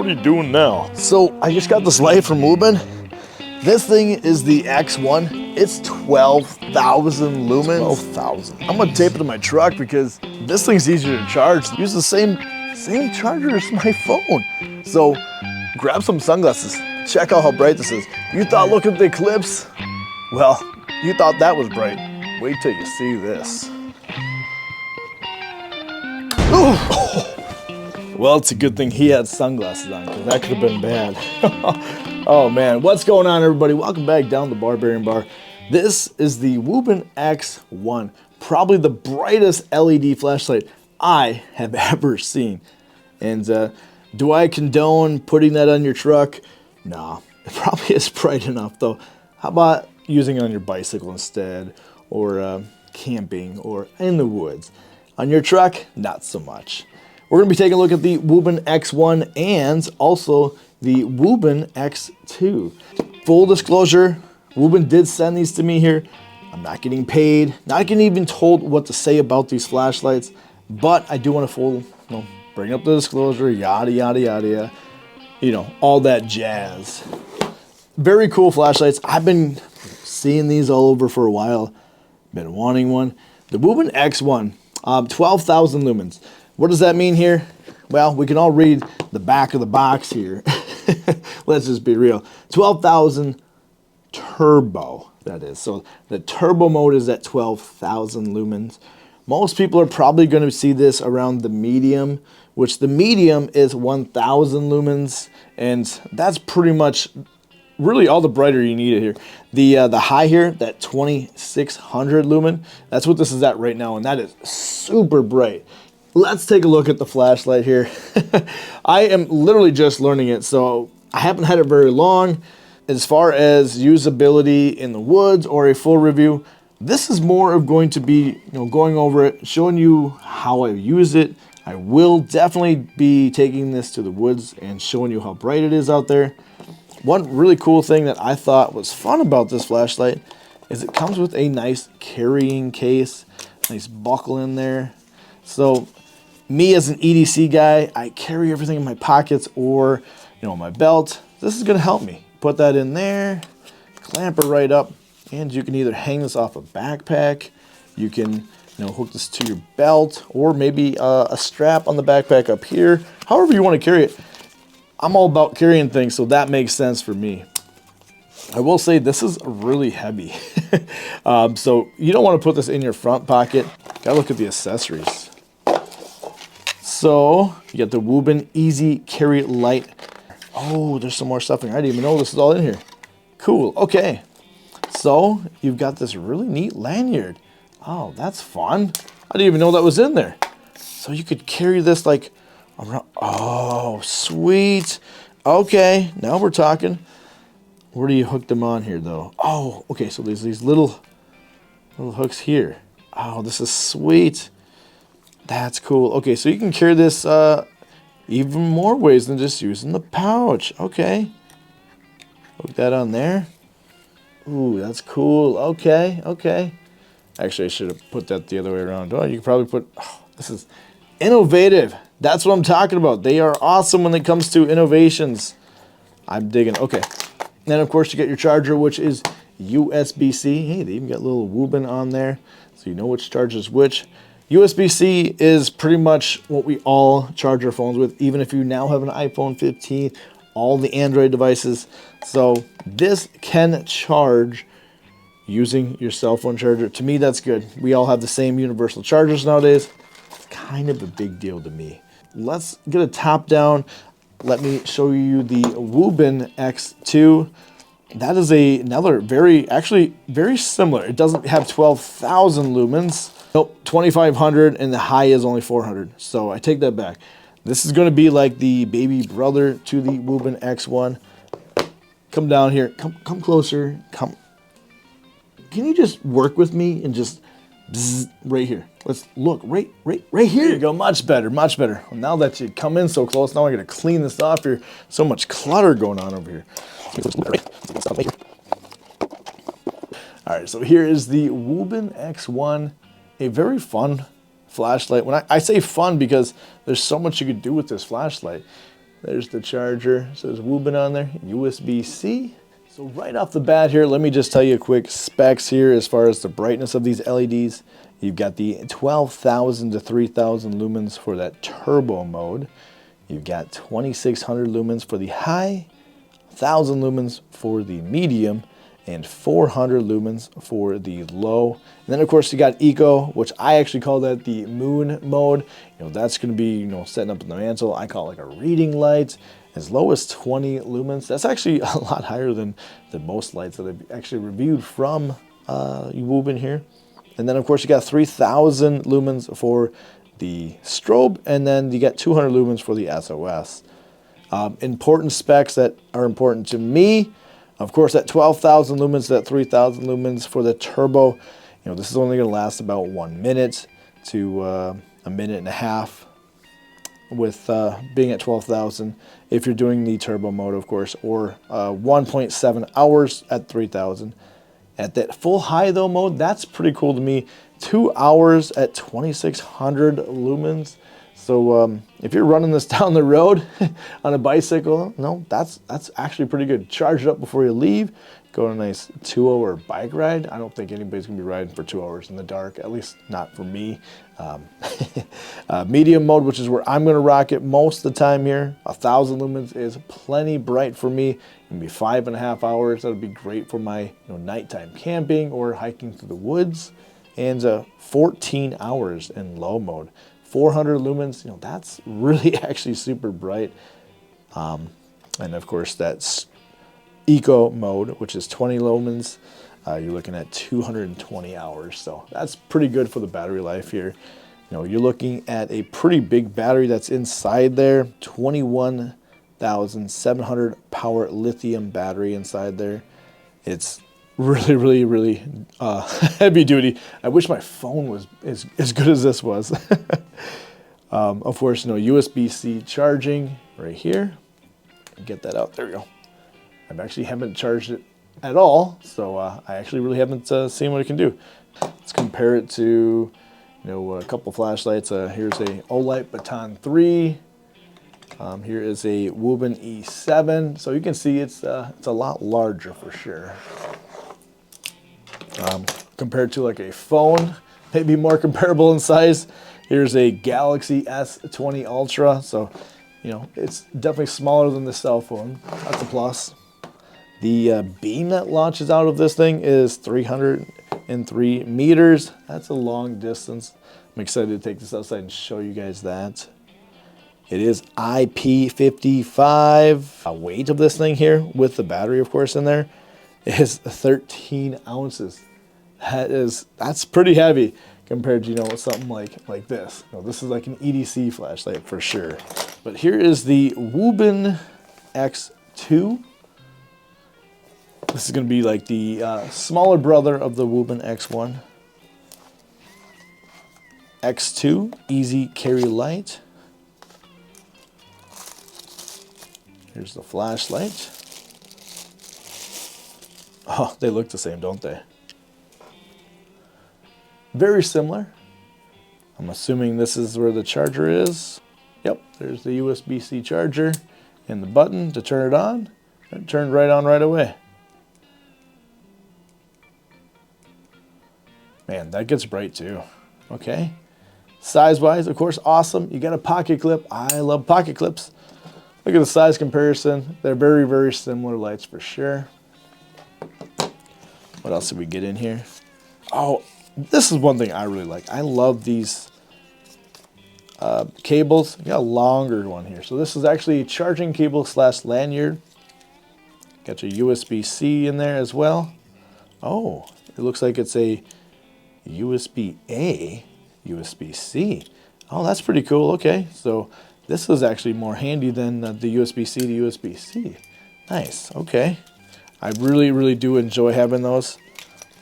What are you doing now? So I just got this light from Wuben. This thing is the X1. It's 12,000 lumens. 12,000. I'm gonna tape it to my truck because this thing's easier to charge. Use the same charger as my phone. So grab some sunglasses. Check out how bright this is. You thought looking at the eclipse? Well, you thought that was bright. Wait till you see this. Ooh. Well, it's a good thing he had sunglasses on because that could have been bad. Oh man, what's going on everybody? Welcome back down the Barbarian Bar. This is the Wuben X1, probably the brightest LED flashlight I have ever seen. And do I condone putting that on your truck? Nah, it probably is bright enough though. How about using it on your bicycle instead, or camping, or in the woods? On your truck, not so much. We're going to be taking a look at the Wuben X1 and also the Wuben X2. Full disclosure, Wuben did send these to me here. I'm not getting paid, not getting even told what to say about these flashlights, but I do want to bring up the disclosure, yada, yada, yada, you know, all that jazz. Very cool flashlights. I've been seeing these all over for a while. Been wanting one. The Wuben X1, 12,000 lumens. What does that mean here? Well, we can all read the back of the box here. Let's just be real. 12,000 turbo, that is. So the turbo mode is at 12,000 lumens. Most people are probably going to see this around the medium, which the medium is 1,000 lumens. And that's pretty much really all the brighter you need it here. The high here, that 2,600 lumen, that's what this is at right now. And that is super bright. Let's take a look at the flashlight here. I am literally just learning it, so I haven't had it very long. As far as usability in the woods or a full review, this is more of going to be, going over it, showing you how I use it. I will definitely be taking this to the woods and showing you how bright it is out there. One really cool thing that I thought was fun about this flashlight is it comes with a nice carrying case, nice buckle in there. So me as an EDC guy, I carry everything in my pockets or, my belt. This is going to help me. Put that in there, clamp it right up, and you can either hang this off a backpack, you can, hook this to your belt, or maybe a strap on the backpack up here. However you want to carry it. I'm all about carrying things, so that makes sense for me. I will say this is really heavy. So you don't want to put this in your front pocket. Gotta look at the accessories. So you got the Wuben Easy Carry Light. Oh, there's some more stuff in here. I didn't even know this is all in here. Cool, okay. So you've got this really neat lanyard. Oh, that's fun. I didn't even know that was in there. So you could carry this like around. Oh, sweet. Okay, now we're talking. Where do you hook them on here though? Oh, okay, so there's these little hooks here. Oh, this is sweet. That's cool. Okay, so you can carry this even more ways than just using the pouch. Okay. Hook that on there. Ooh, that's cool. Okay, okay. Actually, I should have put that the other way around. Oh, you could probably put, this is innovative. That's what I'm talking about. They are awesome when it comes to innovations. I'm digging. Okay. Then, of course, you get your charger, which is USB-C. Hey, they even got a little Wuben on there, so you know which charges which. USB-C is pretty much what we all charge our phones with, even if you now have an iPhone 15, all the Android devices. So this can charge using your cell phone charger. To me, that's good. We all have the same universal chargers nowadays. It's kind of a big deal to me. Let's get a top down. Let me show you the Wuben X2. That is another actually very similar. It doesn't have 12,000 lumens. Nope, 2,500, and the high is only 400. So I take that back. This is going to be like the baby brother to the Wuben X1. Come down here. Come closer. Come. Can you just work with me and just bzz, right here? Let's look right here. There you go. Much better, much better. Well, now that you come in so close, now I got to clean this off here. So much clutter going on over here. All right, so here is the Wuben X1. A very fun flashlight. When I say fun because there's so much you could do with this flashlight. There's the charger. It says Wuben on there, USB-C. So right off the bat here, let me just tell you quick specs here as far as the brightness of these LEDs. You've got the 12,000 to 3,000 lumens for that turbo mode. You've got 2,600 lumens for the high, 1,000 lumens for the medium, and 400 lumens for the low. And then of course you got eco, which I actually call that the moon mode. That's going to be setting up in the mantle. I call it like a reading light, as low as 20 lumens. That's actually a lot higher than most lights that I've actually reviewed from Wuben here. And then of course you got 3,000 lumens for the strobe, and then you got 200 lumens for the SOS. Important specs that are important to me. Of course, that 12,000 lumens, that 3,000 lumens for the turbo, this is only going to last about 1 minute to a minute and a half with being at 12,000 if you're doing the turbo mode, of course, or 1.7 hours at 3,000. At that full high though mode, that's pretty cool to me. 2 hours at 2,600 lumens. So if you're running this down the road on a bicycle, that's actually pretty good. Charge it up before you leave. Go on a nice 2-hour bike ride. I don't think anybody's gonna be riding for 2 hours in the dark, at least not for me. Medium mode, which is where I'm gonna rock it most of the time here. 1,000 lumens is plenty bright for me. It can be 5.5 hours. That would be great for my nighttime camping or hiking through the woods. And 14 hours in low mode. 400 lumens, that's really actually super bright. And of course that's eco mode, which is 20 lumens. You're looking at 220 hours. So that's pretty good for the battery life here. You're looking at a pretty big battery that's inside there. 21,700 power lithium battery inside there. It's really heavy duty. I wish my phone was as good as this was. Of course, USB-C charging right here. Get that out. There we go. I actually haven't charged it at all, so I actually really haven't seen what it can do. Let's compare it to a couple flashlights. Here's a Olight Baton 3. Here is a Wuben E7. So you can see it's a lot larger for sure. Compared to like a phone, maybe more comparable in size. Here's a Galaxy S20 Ultra, so it's definitely smaller than the cell phone. That's a plus. The beam that launches out of this thing is 303 meters. That's a long distance. I'm excited to take this outside and show you guys that. It is IP55. Weight of this thing here, with the battery of course in there, is 13 ounces. That's pretty heavy compared to something like this. This is like an EDC flashlight for sure. But here is the Wuben X2. This is going to be like the smaller brother of the Wuben X1. X2 easy carry light. Here's the flashlight. Oh, they look the same, don't they? Very similar. I'm assuming this is where the charger is. Yep, there's the USB-C charger and the button to turn it on. It turned right on right away. Man, that gets bright too. Okay. Size-wise, of course, awesome. You got a pocket clip. I love pocket clips. Look at the size comparison. They're very similar lights for sure. What else did we get in here? Oh, this is one thing I really like. I love these cables. You got a longer one here. So this is actually a charging cable / lanyard. Got your USB-C in there as well. Oh, it looks like it's a USB-A, USB-C. Oh, that's pretty cool. Okay, so this is actually more handy than the USB-C to USB-C. Nice. Okay. I really do enjoy having those.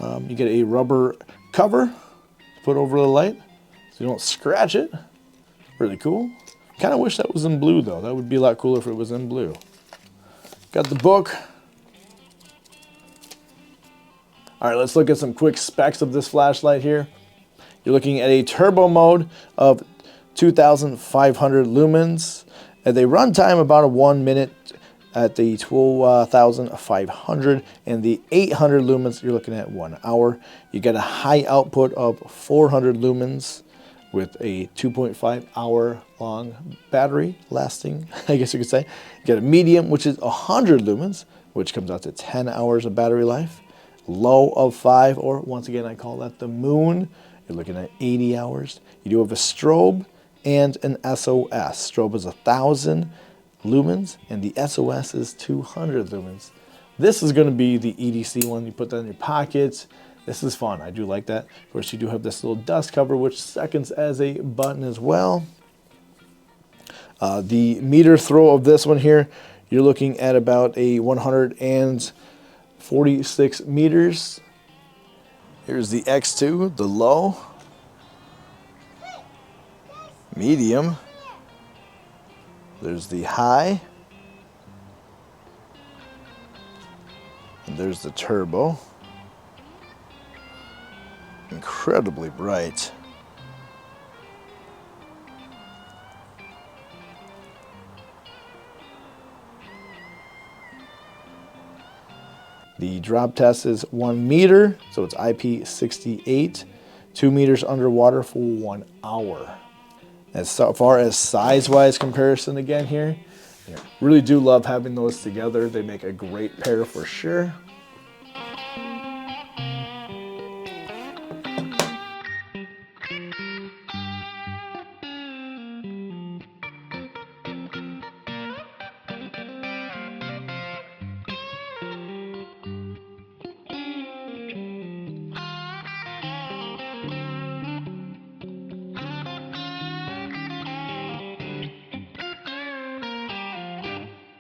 You get a rubber cover to put over the light so you don't scratch it. Really cool. Kind of wish that was in blue though. That would be a lot cooler if it was in blue. Got the book. All right, let's look at some quick specs of this flashlight here. You're looking at a turbo mode of 2,500 lumens. At the run time, about a 1 minute. At the 12,500 and the 800 lumens, you're looking at 1 hour. You get a high output of 400 lumens with a 2.5 hour long battery lasting, I guess you could say. You get a medium, which is 100 lumens, which comes out to 10 hours of battery life. Low of 5, or once again, I call that the moon. You're looking at 80 hours. You do have a strobe and an SOS. Strobe is 1,000 lumens, and the SOS is 200 lumens. This is going to be the EDC one. You put that in your pockets. This is fun. I do like that. Of course, you do have this little dust cover, which seconds as a button as well. The meter throw of this one here, you're looking at about a 146 meters. Here's the X2, the low, medium. There's the high, and there's the turbo. Incredibly bright. The drop test is 1 meter, so it's IP68, 2 meters underwater for 1 hour. As far as size-wise comparison again here, really do love having those together. They make a great pair for sure.